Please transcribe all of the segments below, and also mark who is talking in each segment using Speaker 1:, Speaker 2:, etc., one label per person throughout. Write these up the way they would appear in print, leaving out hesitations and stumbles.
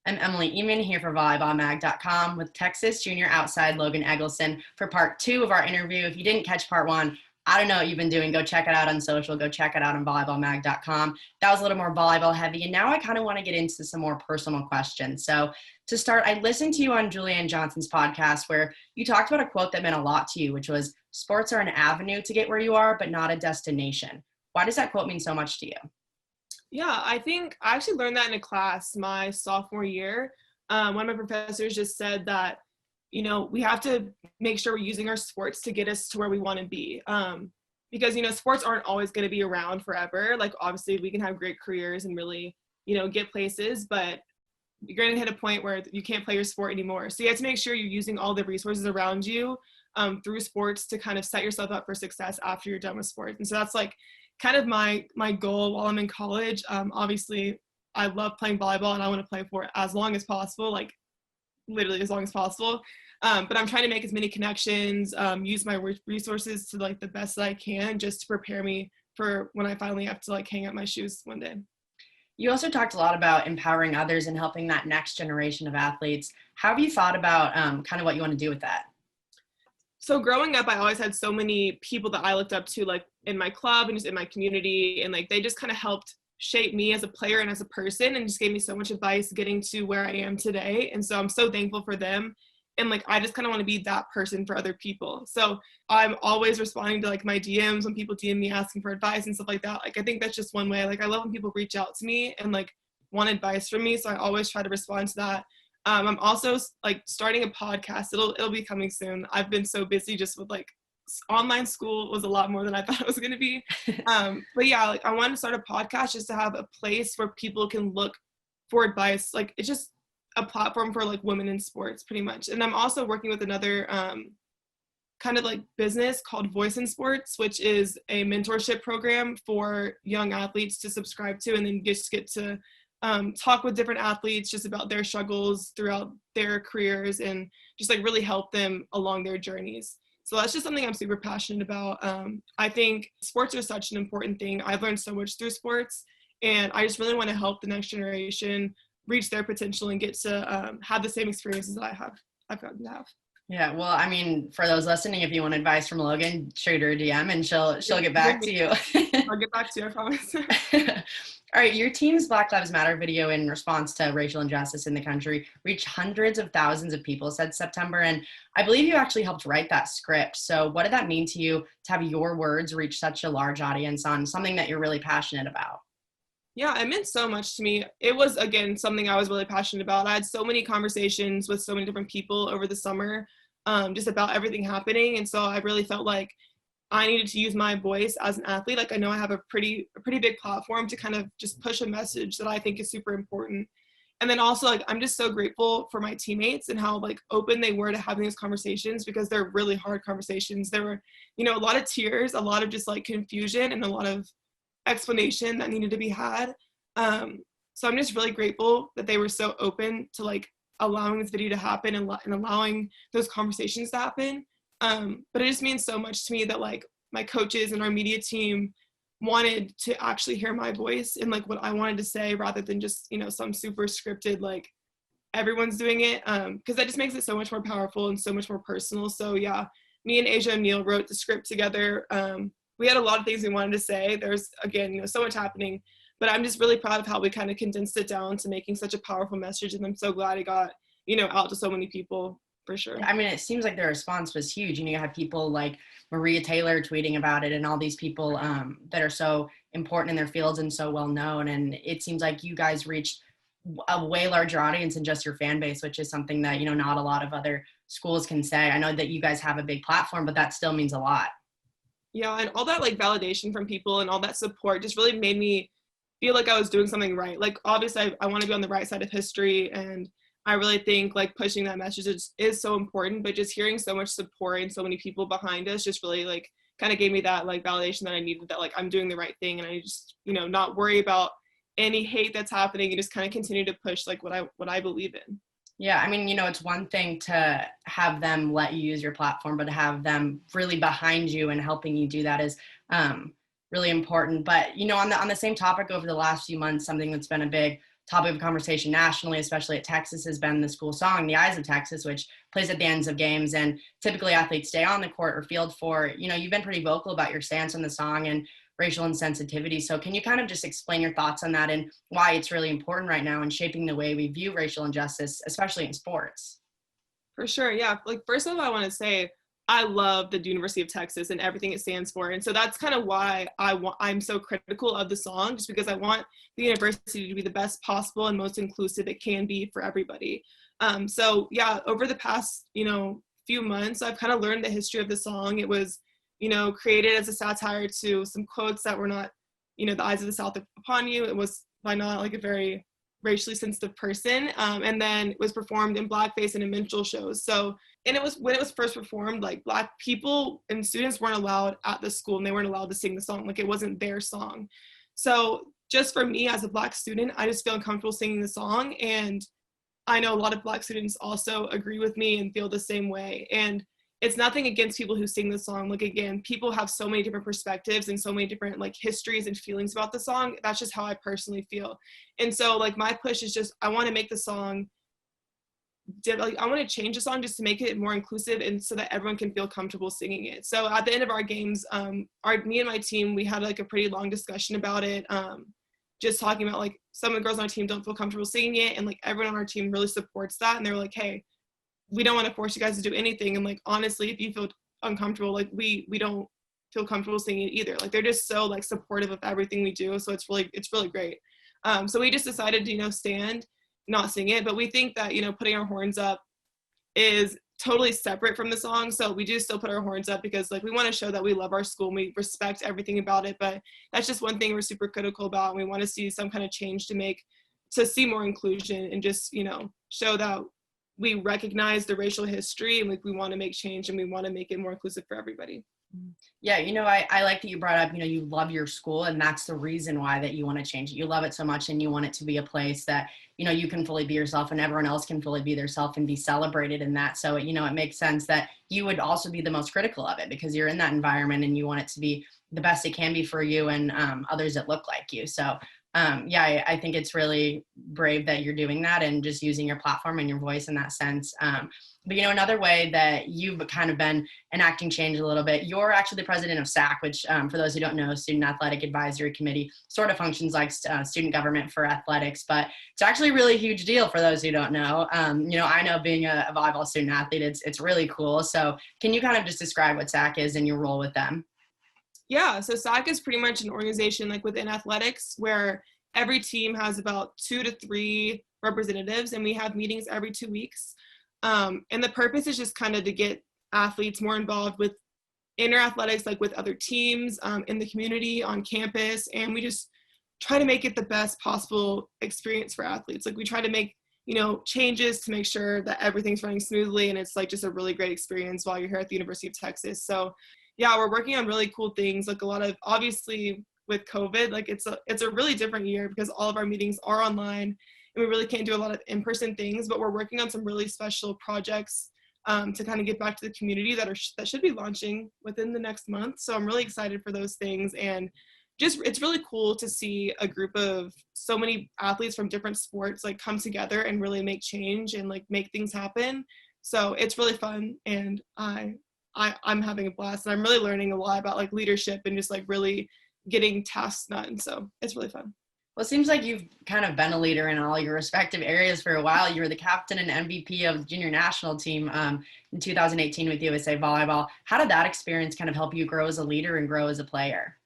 Speaker 1: I'm Emily Ehman here for volleyballmag.com with Texas junior outside Logan Eggleston for part 2 of our interview. If you didn't catch part 1, I don't know what you've been doing. Go check it out on social. Go check it out on volleyballmag.com. That was a little more volleyball heavy. And now I kind of want to get into some more personal questions. So to start, I listened to you on Julianne Johnson's podcast where you talked about a quote that meant a lot to you, which was, sports are an avenue to get where you are, but not a destination. Why does that quote mean so much to you?
Speaker 2: Yeah, I think I actually learned that in a class my sophomore year. One of my professors just said that, we have to make sure we're using our sports to get us to where we want to be. Because, sports aren't always going to be around forever. Like, obviously, we can have great careers and really, get places, but you're going to hit a point where you can't play your sport anymore. So you have to make sure you're using all the resources around you through sports to kind of set yourself up for success after you're done with sports. And so that's like kind of my goal while I'm in college. Obviously, I love playing volleyball and I want to play for it as long as possible, like literally as long as possible. But I'm trying to make as many connections, use my resources to like the best that I can just to prepare me for when I finally have to like hang up my shoes one day.
Speaker 1: You also talked a lot about empowering others and helping that next generation of athletes. How have you thought about kind of what you want to do with that?
Speaker 2: So growing up, I always had so many people that I looked up to, like in my club and just in my community. And like, they just kind of helped shape me as a player and as a person and just gave me so much advice getting to where I am today. And so I'm so thankful for them. And like, I just kind of want to be that person for other people. So I'm always responding to like my DMs when people DM me asking for advice and stuff like that. Like, I think that's just one way. Like, I love when people reach out to me and like want advice from me. So I always try to respond to that. I'm also like starting a podcast. It'll be coming soon. I've been so busy just with like online school was a lot more than I thought it was going to be. But yeah, like I want to start a podcast just to have a place where people can look for advice. Like it's just a platform for like women in sports pretty much. And I'm also working with another kind of like business called Voice in Sports, which is a mentorship program for young athletes to subscribe to and then just get to talk with different athletes just about their struggles throughout their careers and just like really help them along their journeys. So that's just something I'm super passionate about. I think sports are such an important thing. I've learned so much through sports and I just really want to help the next generation reach their potential and get to have the same experiences that I've gotten to have.
Speaker 1: Yeah, well, I mean, for those listening, if you want advice from Logan, shoot her a DM and she'll get back to you.
Speaker 2: I'll get back to you, I promise.
Speaker 1: All right, your team's Black Lives Matter video in response to racial injustice in the country reached hundreds of thousands of people, said September, and I believe you actually helped write that script. So what did that mean to you to have your words reach such a large audience on something that you're really passionate about?
Speaker 2: Yeah, it meant so much to me. It was, again, something I was really passionate about. I had so many conversations with so many different people over the summer just about everything happening, and so I really felt like I needed to use my voice as an athlete. Like I know I have a pretty big platform to kind of just push a message that I think is super important. And then also like, I'm just so grateful for my teammates and how like open they were to having these conversations because they're really hard conversations. There were, a lot of tears, a lot of just like confusion and a lot of explanation that needed to be had. So I'm just really grateful that they were so open to like allowing this video to happen and allowing those conversations to happen. But it just means so much to me that like my coaches and our media team wanted to actually hear my voice and like what I wanted to say rather than just, some super scripted, like everyone's doing it. Cause that just makes it so much more powerful and so much more personal. So yeah, me and Asia and Neil wrote the script together. We had a lot of things we wanted to say. There's again, so much happening, but I'm just really proud of how we kind of condensed it down to making such a powerful message. And I'm so glad it got, out to so many people. For sure.
Speaker 1: I mean, it seems like the response was huge. You had people like Maria Taylor tweeting about it and all these people that are so important in their fields and so well known. And it seems like you guys reached a way larger audience than just your fan base, which is something that, not a lot of other schools can say. I know that you guys have a big platform, but that still means a lot.
Speaker 2: Yeah. And all that like validation from people and all that support just really made me feel like I was doing something right. Like, obviously I want to be on the right side of history, and I really think like pushing that message is so important, but just hearing so much support and so many people behind us just really like kind of gave me that like validation that I needed, that like I'm doing the right thing and I just, not worry about any hate that's happening and just kind of continue to push like what I believe in.
Speaker 1: Yeah, I mean, it's one thing to have them let you use your platform, but to have them really behind you and helping you do that is really important. But, on the same topic over the last few months, something that's been a big topic of conversation nationally, especially at Texas, has been the school song, The Eyes of Texas, which plays at the ends of games and typically athletes stay on the court or field for. You've been pretty vocal about your stance on the song and racial insensitivity. So can you kind of just explain your thoughts on that and why it's really important right now in shaping the way we view racial injustice, especially in sports?
Speaker 2: For sure, yeah. Like, first of all, I want to say I love the University of Texas and everything it stands for, and so that's kind of why I'm so critical of the song, just because I want the university to be the best possible and most inclusive it can be for everybody. So yeah, over the past few months, I've kind of learned the history of the song. It was created as a satire to some quotes that were not the eyes of the South upon you. It was by not like a very racially sensitive person, and then it was performed in blackface and in minstrel shows. So, and it was when it was first performed, like Black people and students weren't allowed at the school, and they weren't allowed to sing the song. Like, it wasn't their song. So just for me as a Black student, I just feel uncomfortable singing the song, and I know a lot of Black students also agree with me and feel the same way. And it's nothing against people who sing the song. Like, again, people have so many different perspectives and so many different like histories and feelings about the song. That's just how I personally feel. And so like my push is just, I want to make the song, I want to change the song just to make it more inclusive and so that everyone can feel comfortable singing it. So at the end of our games, me and my team, we had like a pretty long discussion about it. Just talking about like some of the girls on our team don't feel comfortable singing it, and like everyone on our team really supports that. And they were like, hey, we don't want to force you guys to do anything. And like, honestly, if you feel uncomfortable, like we don't feel comfortable singing it either. Like, they're just so like supportive of everything we do. So it's really great. So we just decided to, stand, not sing it, but we think that, putting our horns up is totally separate from the song. So we do still put our horns up because like we want to show that we love our school and we respect everything about it. But that's just one thing we're super critical about. And we want to see some kind of change to see more inclusion and just, show that we recognize the racial history and like we want to make change and we want to make it more inclusive for everybody.
Speaker 1: Yeah, I like that you brought up, you love your school, and that's the reason why that you want to change it. You love it so much and you want it to be a place that, you can fully be yourself and everyone else can fully be themselves and be celebrated in that. So, it makes sense that you would also be the most critical of it because you're in that environment and you want it to be the best it can be for you and others that look like you. So I think it's really brave that you're doing that and just using your platform and your voice in that sense. But another way that you've kind of been enacting change a little bit, you're actually the president of SAC, which for those who don't know, Student Athletic Advisory Committee, sort of functions like student government for athletics, but it's actually a really huge deal for those who don't know. I know being a volleyball student athlete, it's really cool. So can you kind of just describe what SAC is and your role with them?
Speaker 2: Yeah, so SAC is pretty much an organization like within athletics where every team has about 2 to 3 representatives, and we have meetings every 2 weeks. And the purpose is just kind of to get athletes more involved with inner athletics, like with other teams in the community, on campus, and we just try to make it the best possible experience for athletes. Like, we try to make changes to make sure that everything's running smoothly and it's like just a really great experience while you're here at the University of Texas. So yeah, we're working on really cool things, like a lot of, obviously with COVID, like it's a really different year because all of our meetings are online and we really can't do a lot of in-person things, but we're working on some really special projects to kind of get back to the community that should be launching within the next month. So I'm really excited for those things, and just it's really cool to see a group of so many athletes from different sports like come together and really make change and like make things happen. So it's really fun, and I'm having a blast, and I'm really learning a lot about like leadership and just like really getting tasks done. So it's really fun.
Speaker 1: Well, it seems like you've kind of been a leader in all your respective areas for a while. You were the captain and MVP of the junior national team in 2018 with USA Volleyball. How did that experience kind of help you grow as a leader and grow as a player?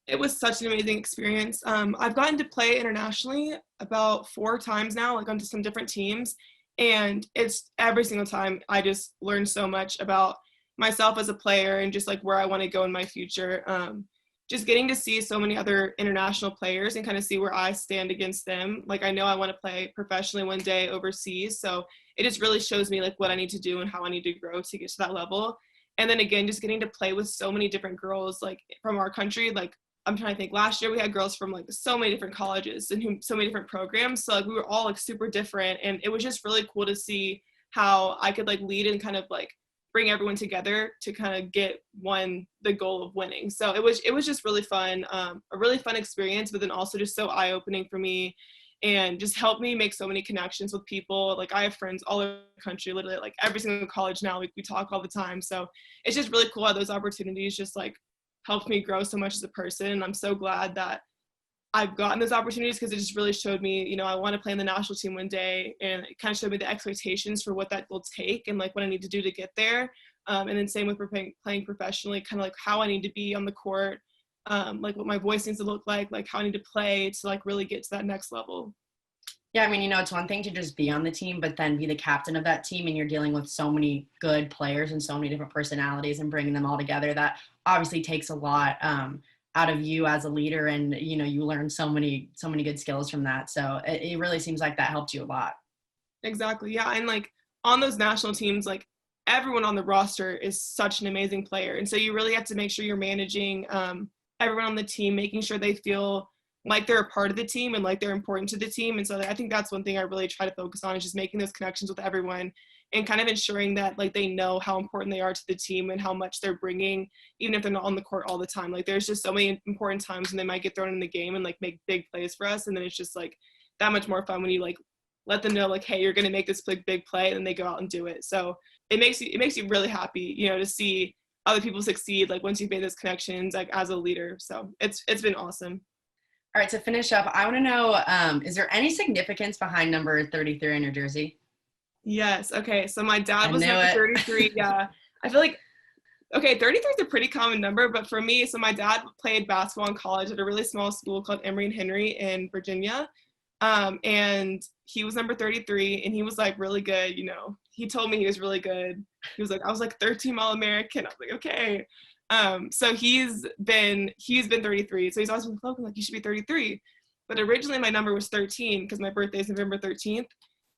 Speaker 2: It was such an amazing experience. I've gotten to play internationally about 4 times now, like onto some different teams. And it's every single time I just learn so much about myself as a player and just like where I want to go in my future. Just getting to see so many other international players and kind of see where I stand against them. Like, I know I want to play professionally one day overseas. So it just really shows me like what I need to do and how I need to grow to get to that level. And then again, just getting to play with so many different girls, like from our country. Like, I'm trying to think, last year we had girls from like so many different colleges and so many different programs. So like we were all like super different. And it was just really cool to see how I could like lead and kind of like bring everyone together to kind of get the goal of winning. So it was just really fun, a really fun experience, but then also just so eye-opening for me. and just helped me make so many connections with people. Like I have friends all over the country, literally like every single college now, we talk all the time. So it's just really cool how those opportunities just like helped me grow so much as a person. And I'm so glad that I've gotten those opportunities, because it just really showed me, you know, I want to play in the national team one day, and it kind of showed me the expectations for what that will take and like what I need to do to get there. And then same with playing professionally, kind of like how I need to be on the court, like what my voice needs to look like how I need to play to like really get to that next level.
Speaker 1: Yeah, I mean, you know, it's one thing to just be on the team, but then be the captain of that team, and you're dealing with so many good players and so many different personalities, and bringing them all together. That obviously takes a lot out of you as a leader, and you know, you learn so many good skills from that. So it really seems like that helped you a lot.
Speaker 2: Exactly, yeah. And like on those national teams, like everyone on the roster is such an amazing player, and so you really have to make sure you're managing everyone on the team, making sure they feel like they're a part of the team and like they're important to the team. And so I think that's one thing I really try to focus on, is just making those connections with everyone and kind of ensuring that like they know how important they are to the team and how much they're bringing, even if they're not on the court all the time. Like there's just so many important times when they might get thrown in the game and like make big plays for us, and then it's just like that much more fun when you like let them know like, hey, you're going to make this big play, and then they go out and do it. So it makes you really happy, you know, to see other people succeed like once you've made those connections like as a leader. So it's been awesome.
Speaker 1: All right, to finish up, I want to know, is there any significance behind number 33 on your jersey?
Speaker 2: Yes. Okay. So my dad was
Speaker 1: knew
Speaker 2: number
Speaker 1: it.
Speaker 2: 33. Yeah. I feel like, okay, 33 is a pretty common number, but for me, so my dad played basketball in college at a really small school called Emory and Henry in Virginia. And he was number 33, and he was like really good. You know, he told me he was really good. He was like, I was like 13 All-American. I was like, okay. So he's been 33. So he's always been Logan, like, you should be 33. But originally my number was 13 because my birthday is November 13th.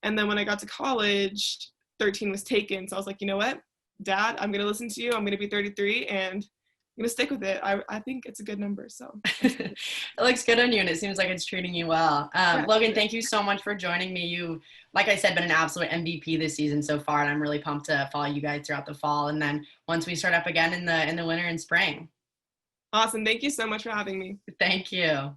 Speaker 2: And then when I got to college, 13 was taken. So I was like, you know what, Dad, I'm going to listen to you. I'm going to be 33, and I'm going to stick with it. I think it's a good number. So
Speaker 1: It looks good on you, and it seems like it's treating you well.
Speaker 2: Yeah.
Speaker 1: Logan, thank you so much for joining me. You, like I said, been an absolute MVP this season so far, and I'm really pumped to follow you guys throughout the fall, and then once we start up again in the winter and spring.
Speaker 2: Awesome. Thank you so much for having me.
Speaker 1: Thank you.